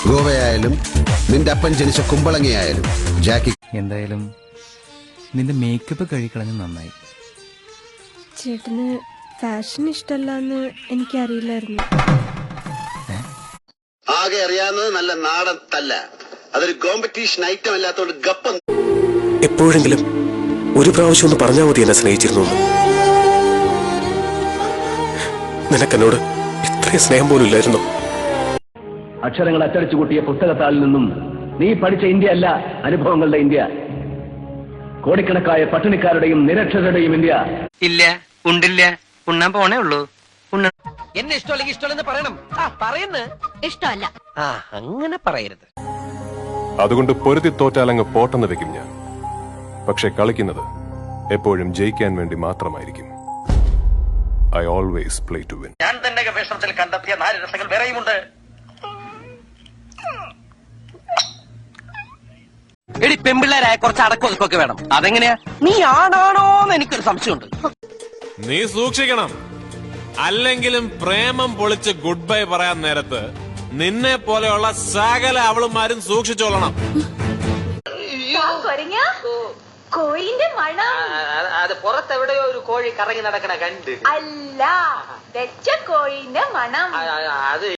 ഗോവയായാലും നിന്റെ അപ്പൻ ജനിച്ച കുമ്പളങ്ങിയായാലും ജാക്കി. എന്തായാലും നിന്റെ മേക്കപ്പ് കഴിക്കളഞ്ഞ് നന്നായി. ചേട്ടന് ഫാഷൻ ഇഷ്ടമല്ലെന്ന് എനിക്കറിയില്ലായിരുന്നു. ആകെ അറിയാവുന്നത് നല്ല നാടൻ തല്ല. അതൊരു കോമ്പറ്റീഷൻ ഐറ്റം അല്ലാത്തോണ്ട് ഗപ്പം. എപ്പോഴെങ്കിലും ഒരു പ്രാവശ്യം ഒന്ന് പറഞ്ഞാൽ മതി എന്നെ സ്നേഹിച്ചിരുന്നു. നിനക്കെന്നോട് ഇത്രയും സ്നേഹം പോലും ഇല്ലായിരുന്നു. അക്ഷരങ്ങൾ അച്ചടിച്ചു കൂട്ടിയ പുസ്തകത്താളിൽ നിന്നും നീ പഠിച്ച ഇന്ത്യ അല്ല അനുഭവങ്ങളുടെ ഇന്ത്യ. കോടിക്കണക്കായ പട്ടിണിക്കാരുടെയും നിരക്ഷരരുടെയും ഇന്ത്യ. ഇല്ല, ഉണ്ടില്ല, ഉണ്ണാൻ പോണേ ഉള്ളൂ. എന്നെ ഇഷ്ടമല്ലെങ്കിൽ ഇഷ്ടമല്ലെന്ന് പറയണം. പറയുന്ന ഇഷ്ടമല്ല. അങ്ങനെ പറയരുത്. അതുകൊണ്ട് പൊരുതി തോറ്റാലങ്ങ് പോട്ടെന്ന് വെക്കും ഞാൻ. പക്ഷെ കളിക്കുന്നത് എപ്പോഴും ജയിക്കാൻ വേണ്ടി മാത്രമായിരിക്കും. I always play to win. ഞാൻ തന്നെ ഗവേഷണത്തിൽ കണ്ടെത്തിയ 4 രസങ്ങൾ വേറെയുമുണ്ട്. എടി, പെമ്പിള്ളേരായ കുറച്ച് അടക്കൊതുക്കൊക്കെ വേണം. അതെങ്ങനെയാ? നീ ആണാണോന്ന് എനിക്കൊരു സംശയമുണ്ട്. നീ സൂക്ഷിക്കണം. അല്ലെങ്കിലും പ്രേമം പൊളിച്ച് ഗുഡ് ബൈ പറയാൻ നേരത്ത് നിന്നെ പോലെയുള്ള സകല അവളുമാരും സൂക്ഷിച്ചോളണം. കോഴിന്റെ മണം. അത് പുറത്തെവിടെയോ ഒരു കോഴി കറങ്ങി നടക്കണ കണ്ട്. അല്ല, വെച്ച കോഴിന്റെ മണം. അത്